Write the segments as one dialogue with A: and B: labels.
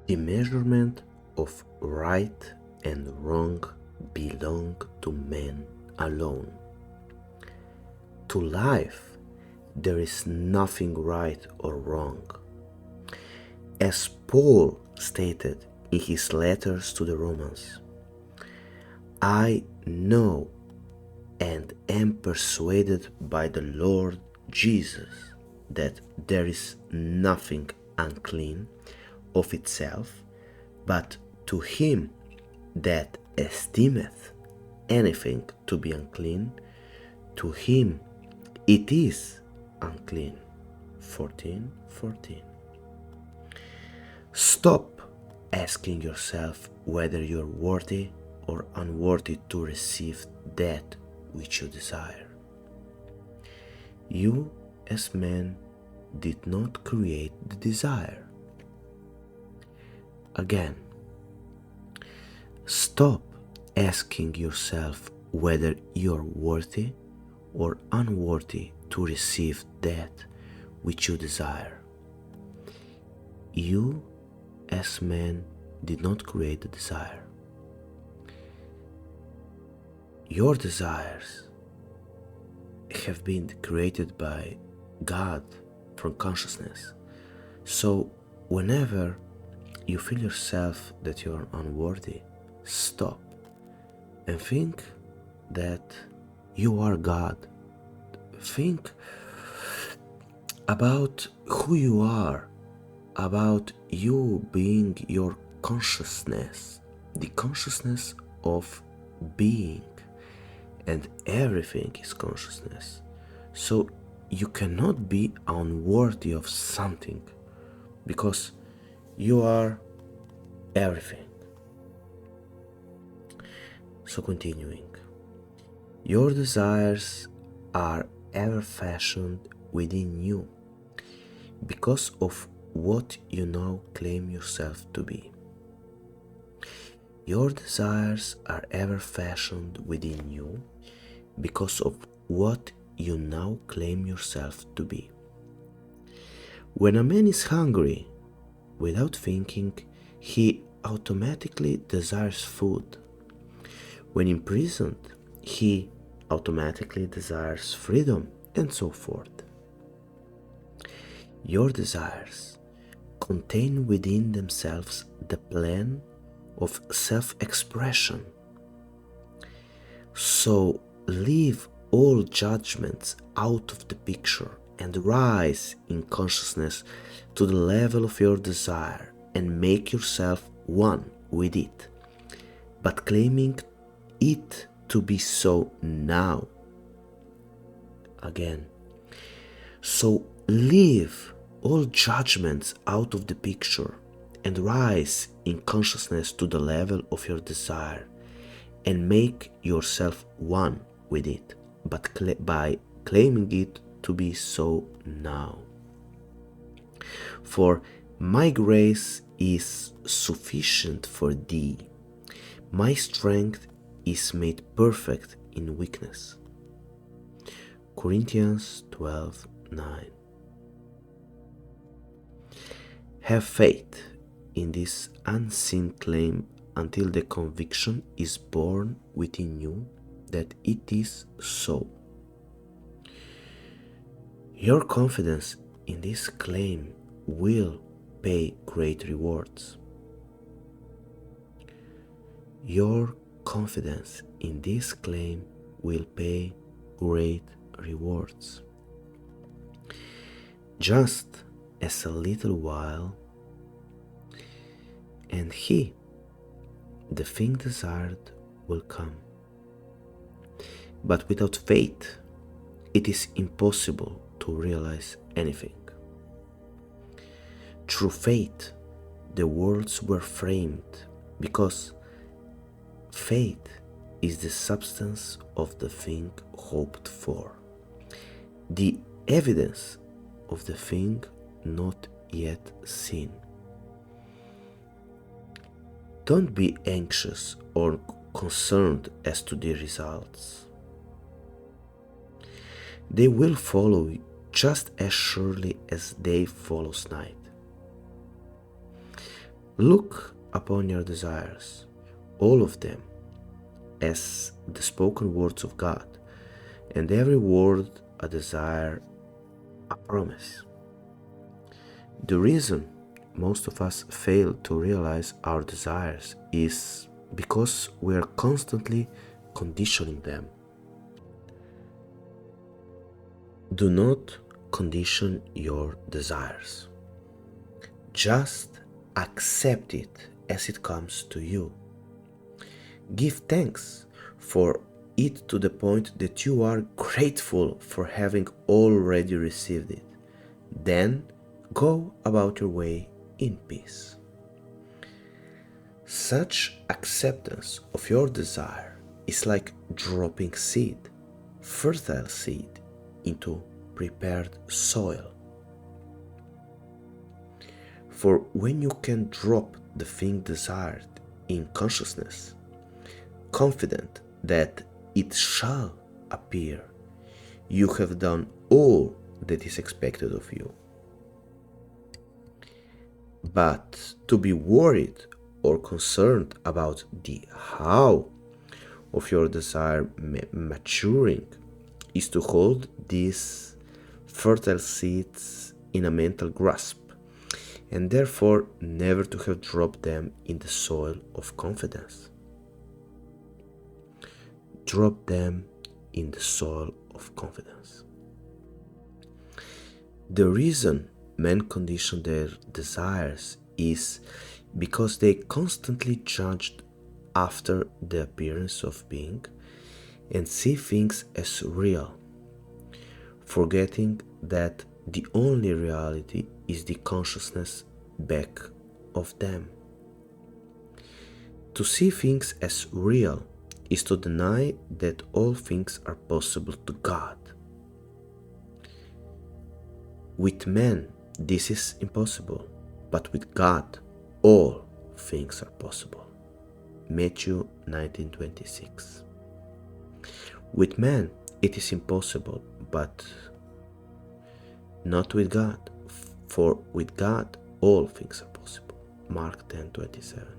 A: The measurement of right and wrong belong to man alone. To life, there is nothing right or wrong. As Paul stated in his letters to the Romans, I know and am persuaded by the Lord Jesus that there is nothing unclean of itself, but to him that esteemeth anything to be unclean, to him it is unclean. 14:14. Stop asking yourself whether you are worthy or unworthy to receive that which you desire. You, as man, did not create the desire. Again, stop asking yourself whether you are worthy or unworthy to receive that which you desire. You, as man, did not create the desire. Your desires have been created by God from consciousness. So whenever you feel yourself that you are unworthy, stop and think that you are God. Think about who you are, about you being your consciousness, the consciousness of being, and everything is consciousness. So you cannot be unworthy of something because you are everything. So continuing, your desires are ever fashioned within you because of what you now claim yourself to be. Your desires are ever fashioned within you because of what you now claim yourself to be. When a man is hungry, without thinking, he automatically desires food. When imprisoned, he automatically desires freedom, and so forth. Your desires contain within themselves the plan of self-expression. So leave all judgments out of the picture and rise in consciousness to the level of your desire and make yourself one with it, but claiming it to be so now. Again, so leave all judgments out of the picture and rise in consciousness to the level of your desire and make yourself one with it, but by claiming it to be so now. For my grace is sufficient for thee. My strength is made perfect in weakness. Corinthians 12:9. Have faith in this unseen claim until the conviction is born within you that it is so. Your confidence in this claim will pay great rewards. Your confidence in this claim will pay great rewards. Just as a little while, and he, the thing desired, will come. But without faith, it is impossible to realize anything. Through faith, the worlds were framed, because faith is the substance of the thing hoped for, the evidence of the thing not yet seen. Don't be anxious or concerned as to the results. They will follow just as surely as day follows night. Look upon your desires, all of them, as the spoken words of God, and every word a desire, a promise. The reason most of us fail to realize our desires is because we are constantly conditioning them. Do not condition your desires. Just accept it as it comes to you. Give thanks for it to the point that you are grateful for having already received it. Then go about your way in peace. Such acceptance of your desire is like dropping seed, fertile seed, into prepared soil. For when you can drop the thing desired in consciousness, confident that it shall appear, you have done all that is expected of you. But to be worried or concerned about the how of your desire maturing is to hold these fertile seeds in a mental grasp, and therefore never to have dropped them in the soil of confidence. Drop them in the soil of confidence. The reason men condition their desires is because they constantly judged after the appearance of being and see things as real, forgetting that the only reality is the consciousness back of them. To see things as real is to deny that all things are possible to God. With men, this is impossible, but with God, all things are possible. Matthew 19:26. With man, it is impossible, but not with God, for with God, all things are possible. Mark 10:27.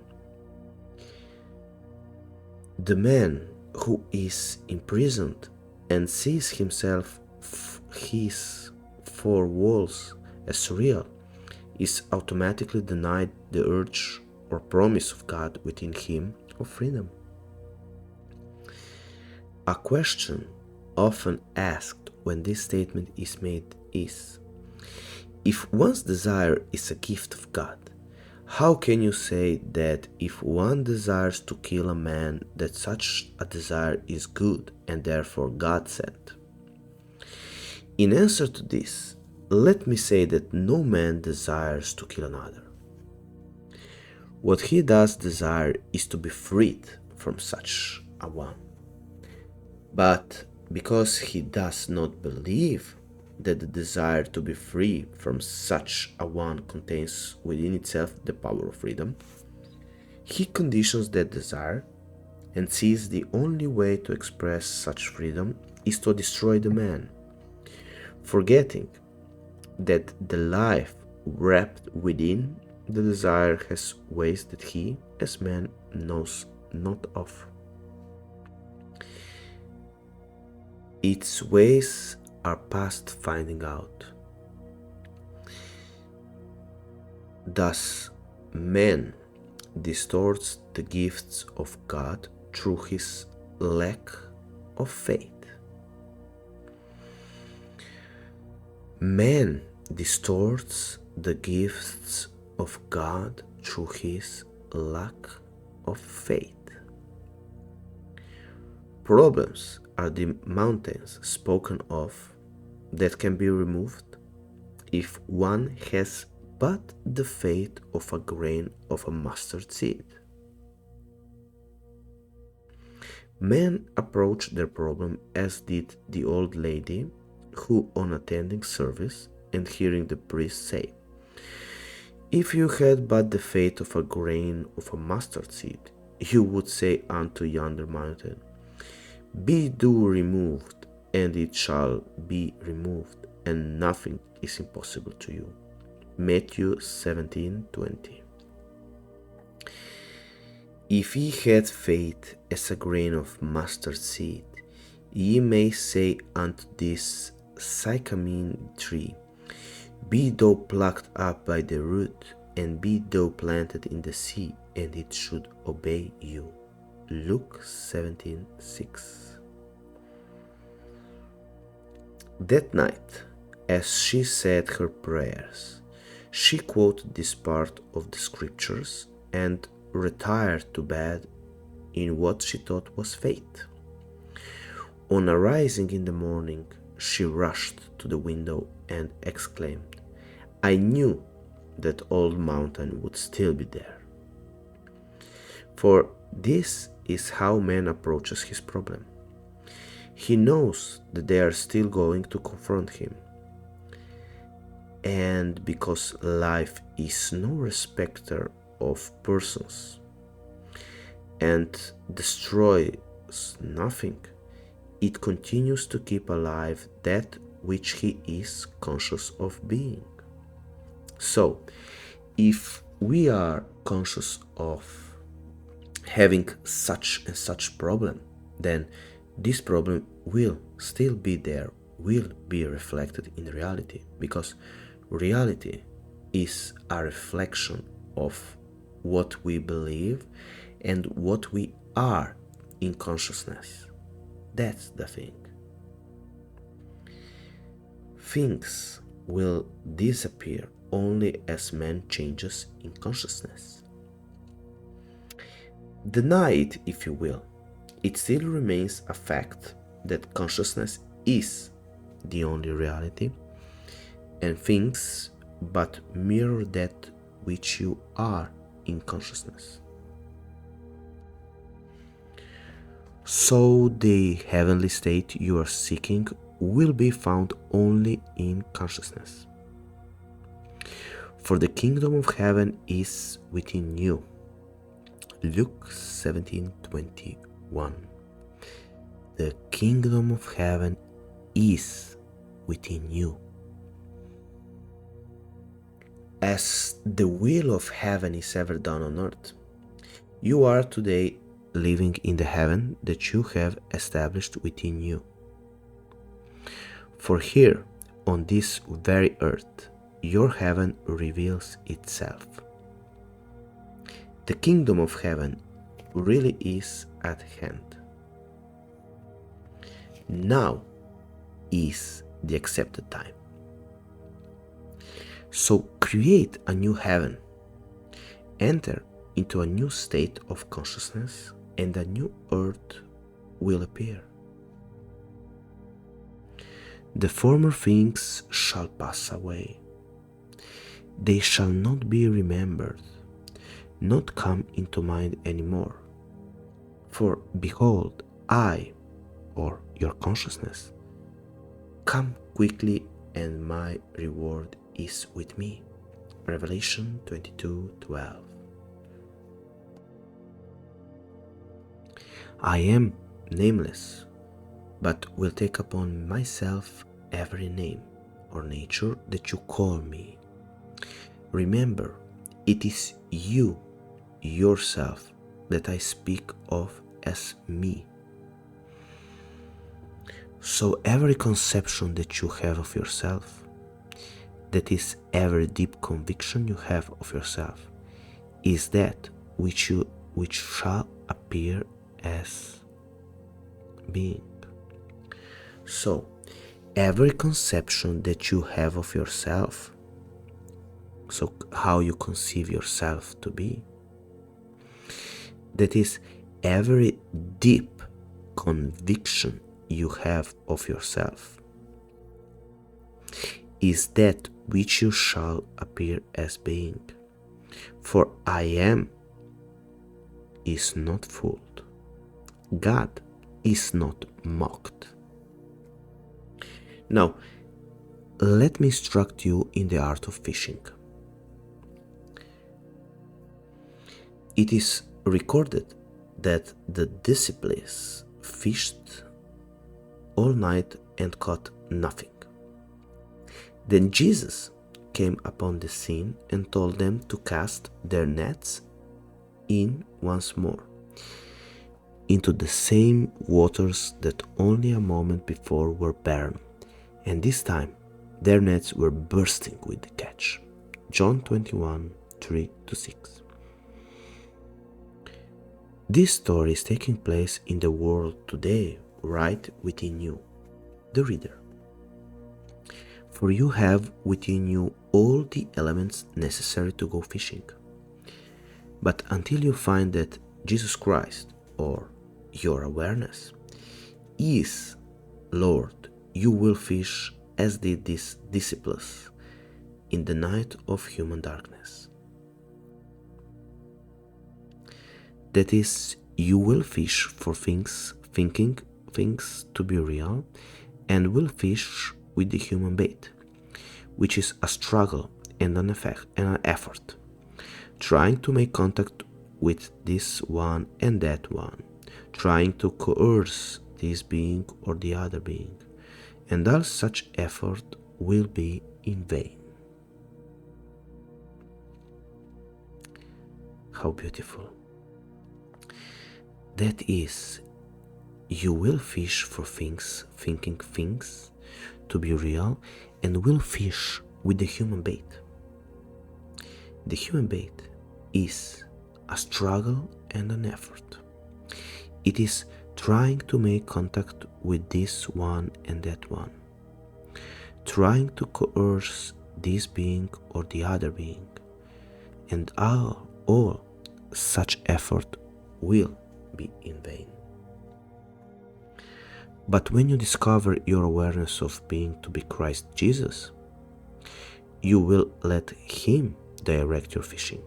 A: The man who is imprisoned and sees himself his four walls as real is automatically denied the urge or promise of God within him of freedom. A question often asked when this statement is made is, if one's desire is a gift of God, how can you say that if one desires to kill a man that such a desire is good and therefore God sent? In answer to this, let me say that no man desires to kill another. What he does desire is to be freed from such a one. But because he does not believe that the desire to be free from such a one contains within itself the power of freedom, he conditions that desire and sees the only way to express such freedom is to destroy the man, forgetting that the life wrapped within the desire has ways that he, as man, knows not of. Its ways are past finding out. Thus, man distorts the gifts of God through his lack of faith. Man distorts the gifts of God through his lack of faith. Problems are the mountains spoken of that can be removed if one has but the faith of a grain of a mustard seed. Men approach their problem as did the old lady who, on attending service and hearing the priest say, "If you had but the faith of a grain of a mustard seed, you would say unto yonder mountain, Be thou removed, and it shall be removed, and nothing is impossible to you." Matthew 17:20. If ye had faith as a grain of mustard seed, ye may say unto this sycamore tree, Be thou plucked up by the root, and be thou planted in the sea, and it should obey you. Luke 17:6. That night, as she said her prayers, she quoted this part of the scriptures and retired to bed in what she thought was faith. On arising in the morning, she rushed to the window and exclaimed, I knew that old mountain would still be there. For this is how man approaches his problem. He knows that they are still going to confront him. And because life is no respecter of persons and destroys nothing, it continues to keep alive that which he is conscious of being. So, if we are conscious of having such and such problem, then this problem will still be there, will be reflected in reality, because reality is a reflection of what we believe and what we are in consciousness. That's the thing. Things will disappear only as man changes in consciousness. Deny it if you will, it still remains a fact that consciousness is the only reality, and things but mirror that which you are in consciousness. So the heavenly state you are seeking will be found only in consciousness. For the kingdom of heaven is within you. Luke 17:21. The kingdom of heaven is within you. As the will of heaven is ever done on earth, you are today living in the heaven that you have established within you. For here, on this very earth, your heaven reveals itself. The kingdom of heaven really is at hand. Now is the accepted time. So create a new heaven, enter into a new state of consciousness, and a new earth will appear. The former things shall pass away. They shall not be remembered, not come into mind anymore. For behold, I, or your consciousness, come quickly, and my reward is with me. Revelation 22:12. I am nameless, but will take upon myself every name or nature that you call me. Remember, it is you, yourself, that I speak of as me. So every conception that you have of yourself, that is every deep conviction you have of yourself, is that which shall appear as being. So every conception that you have of yourself, so how you conceive yourself to be, that is every deep conviction you have of yourself, is that which you shall appear as being. For I am is not fooled. God is not mocked. Now, let me instruct you in the art of fishing. It is recorded that the disciples fished all night and caught nothing. Then Jesus came upon the scene and told them to cast their nets in once more, into the same waters that only a moment before were barren, and this time their nets were bursting with the catch. John 21, 3-6. This story is taking place in the world today, right within you, the reader. For you have within you all the elements necessary to go fishing. But until you find that Jesus Christ, or your awareness, is Lord, you will fish as did these disciples in the night of human darkness. That is, you will fish for things, thinking things to be real, and will fish with the human bait, which is a struggle and an effort, trying to make contact with this one and that one, trying to coerce this being or the other being, and all such effort will be in vain. How beautiful. That is, you will fish for things, thinking things to be real, and will fish with the human bait. The human bait is a struggle and an effort. It is trying to make contact with this one and that one, trying to coerce this being or the other being, and all such effort will be in vain. But when you discover your awareness of being to be Christ Jesus, you will let Him direct your fishing.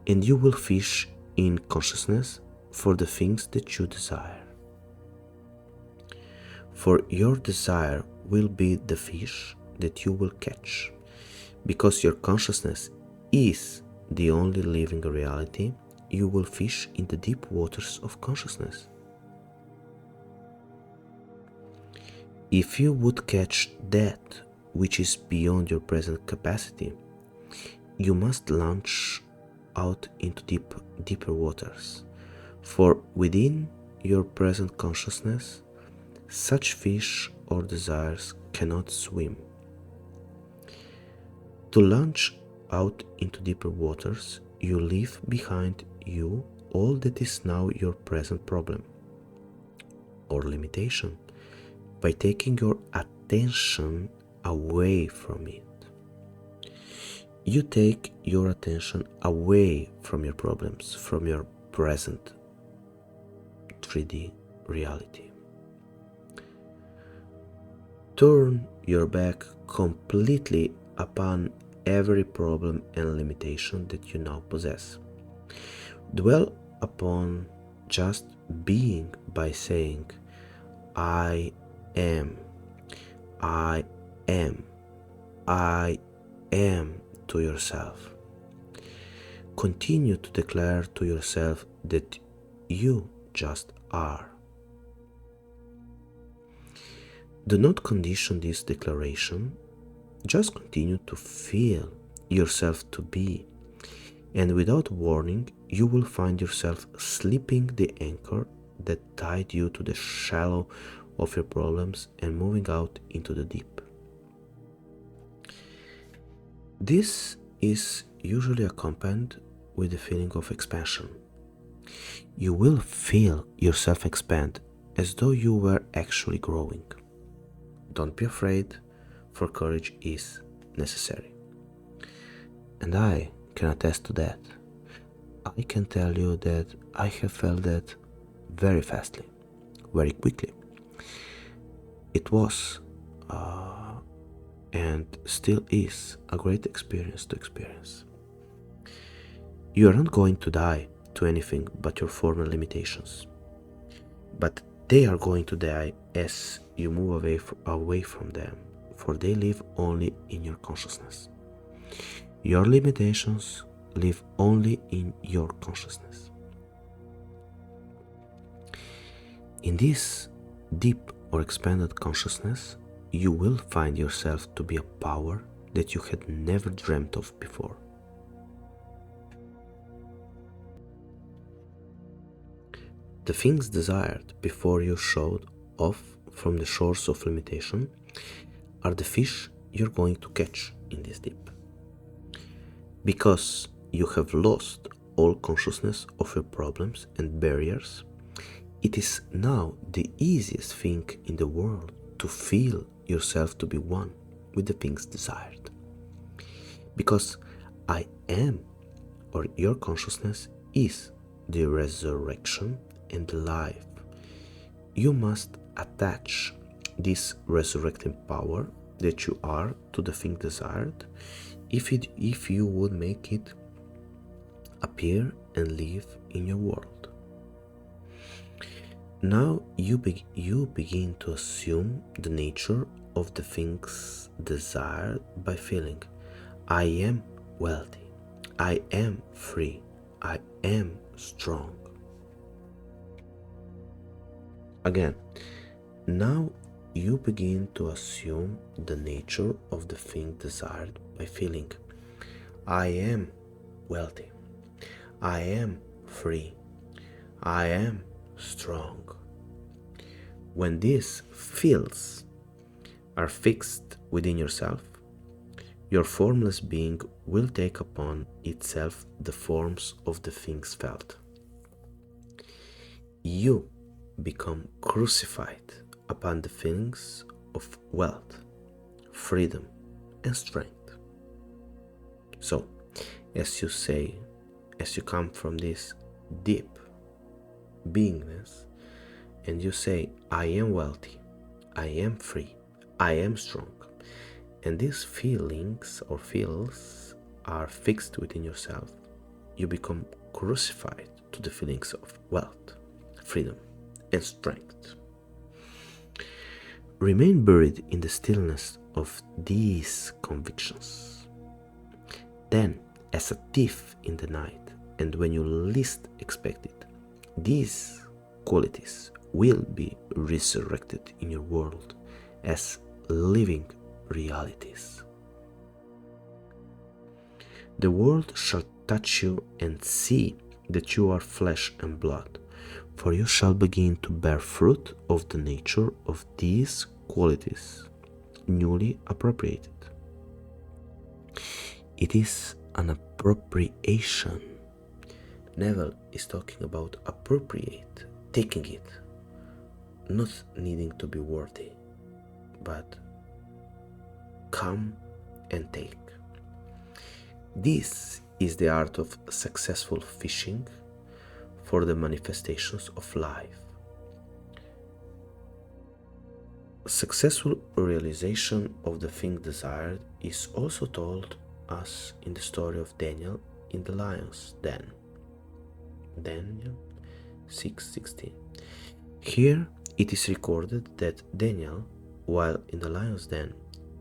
A: And you will fish in consciousness for the things that you desire. For your desire will be the fish that you will catch, because your consciousness is the only living reality. You will fish in the deep waters of consciousness. If you would catch that which is beyond your present capacity, you must launch out into deeper waters, for within your present consciousness, such fish or desires cannot swim. To launch out into deeper waters, you leave behind you all that is now your present problem or limitation, by taking your attention away from it. You take your attention away from your problems, from your present 3D reality. Turn your back completely upon every problem and limitation that you now possess. Dwell upon just being by saying, I am, I am, I am to yourself. Continue to declare to yourself that you just are. Do not condition this declaration, just continue to feel yourself to be, and without warning, you will find yourself slipping the anchor that tied you to the shallow of your problems and moving out into the deep. This is usually accompanied with a feeling of expansion. You will feel yourself expand as though you were actually growing. Don't be afraid, for courage is necessary. And I can attest to that. I can tell you that I have felt that very fastly, very quickly. It was and still is a great experience to experience. You are not going to die to anything but your former limitations, but they are going to die as you move away from them, for they live only in your consciousness. Your limitations live only in your consciousness. In this deep or expanded consciousness, you will find yourself to be a power that you had never dreamt of before. The things desired before you showed off from the shores of limitation are the fish you're going to catch in this deep. Because you have lost all consciousness of your problems and barriers, it is now the easiest thing in the world to feel yourself to be one with the things desired. Because I am, or your consciousness is the resurrection and the life. You must attach this resurrecting power that you are to the thing desired if you would make it appear and live in your world. Now you begin to assume the nature of the things desired by feeling, I am wealthy, I am free, I am strong. Again, now you begin to assume the nature of the thing desired by feeling, I am wealthy, I am free, I am strong. When these feels are fixed within yourself, your formless being will take upon itself the forms of the things felt. You become crucified upon the things of wealth, freedom, and strength. So, as you come from this deep beingness, and you say, I am wealthy, I am free, I am strong, and these feelings or feels are fixed within yourself, you become crucified to the feelings of wealth, freedom, and strength. Remain buried in the stillness of these convictions. Then, as a thief in the night, and when you least expect it, these qualities will be resurrected in your world as living realities. The world shall touch you and see that you are flesh and blood, for you shall begin to bear fruit of the nature of these qualities, newly appropriated. It is an appropriation. Neville is talking about appropriate, taking it, not needing to be worthy, but come and take. This is the art of successful fishing for the manifestations of life. Successful realization of the thing desired is also told us in the story of Daniel in the lion's den. Daniel 6:16. Here it is recorded that Daniel, while in the lion's den,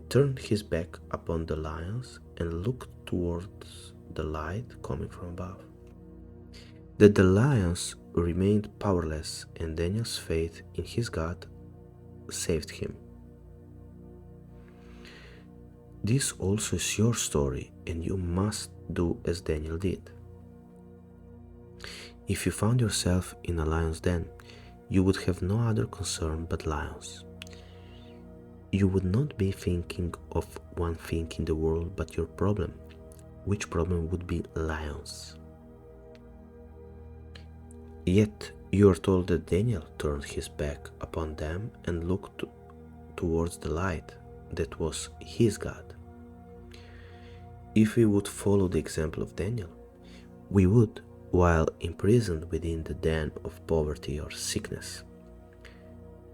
A: turned his back upon the lions and looked towards the light coming from above. That the lions remained powerless, and Daniel's faith in his God saved him. This also is your story, and you must do as Daniel did. If you found yourself in a lion's den, you would have no other concern but lions. You would not be thinking of one thing in the world but your problem, which problem would be lions. Yet you are told that Daniel turned his back upon them and looked towards the light that was his God. If we would follow the example of Daniel, we would, while imprisoned within the den of poverty or sickness,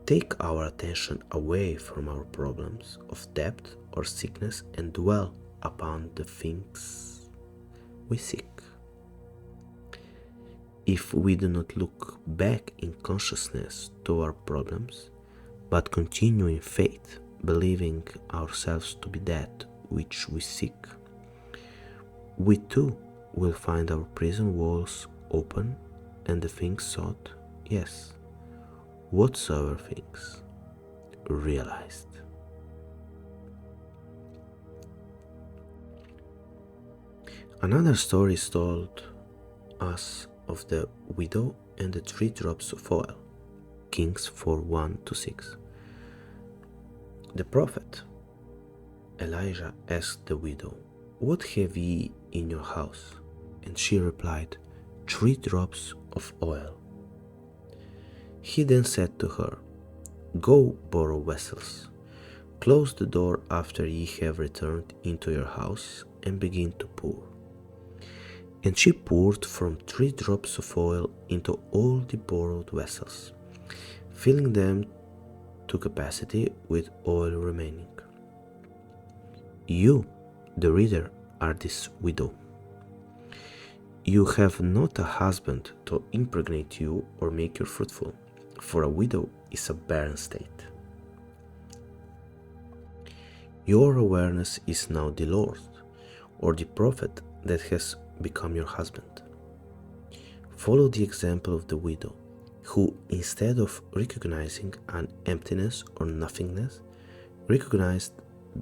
A: take our attention away from our problems of debt or sickness and dwell upon the things we seek. If we do not look back in consciousness to our problems, but continue in faith, believing ourselves to be that which we seek, we too will find our prison walls open and the things sought, yes, whatsoever things, realized. Another story is told us of the widow and the 3 drops of oil. Kings 4:1-6. The prophet Elijah asked the widow, "What have ye in your house?" And she replied, 3 drops of oil. He then said to her, "Go borrow vessels. Close the door after ye have returned into your house, and begin to pour." And she poured from 3 drops of oil into all the borrowed vessels, filling them to capacity with oil remaining. You, the reader, are this widow. You have not a husband to impregnate you or make you fruitful, for a widow is a barren state. Your awareness is now the Lord, or the prophet that has become your husband. Follow the example of the widow, who, instead of recognizing an emptiness or nothingness, recognized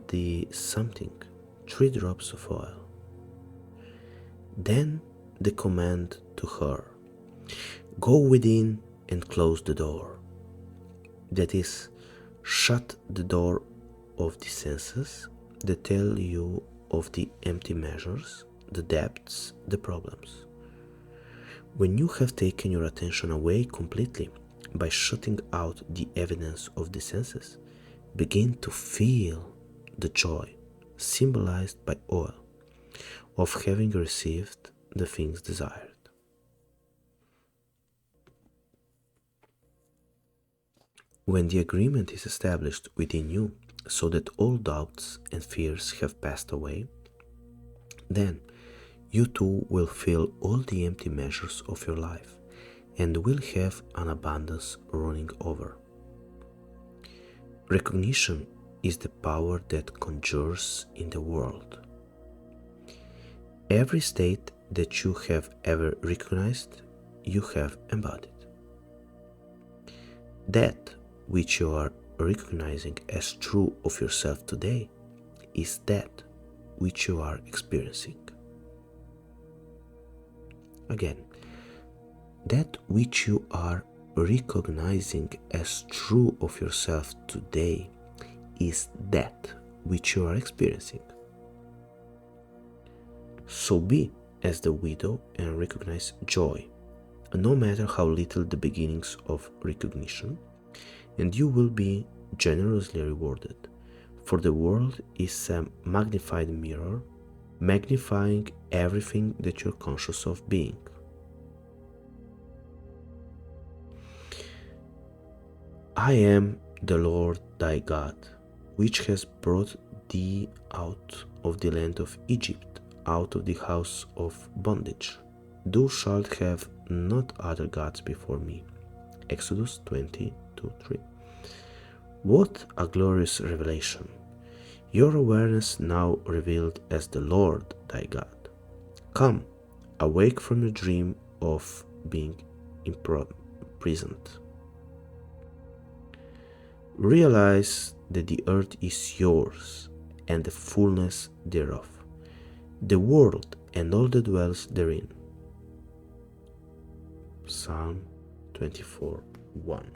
A: the something, 3 drops of oil. Then the command to her, "Go within and close the door." That is, shut the door of the senses that tell you of the empty measures, the depths, the problems. When you have taken your attention away completely by shutting out the evidence of the senses, begin to feel the joy, symbolized by oil, of having received the things desired. When the agreement is established within you, so that all doubts and fears have passed away, then you too will fill all the empty measures of your life and will have an abundance running over. Recognition is the power that conjures in the world. Every state that you have ever recognized, you have embodied. That which you are recognizing as true of yourself today is that which you are experiencing. Again, that which you are recognizing as true of yourself today is that which you are experiencing. So be as the widow and recognize joy, no matter how little the beginnings of recognition, and you will be generously rewarded, for the world is a magnified mirror, magnifying everything that you're conscious of being. I am the Lord thy God, which has brought thee out of the land of Egypt, out of the house of bondage. Thou shalt have not other gods before me. Exodus 20:2-3. What a glorious revelation! Your awareness now revealed as the Lord thy God. Come, awake from your dream of being imprisoned. Realize that the earth is yours and the fullness thereof, the world and all that dwells therein. Psalm 24:1.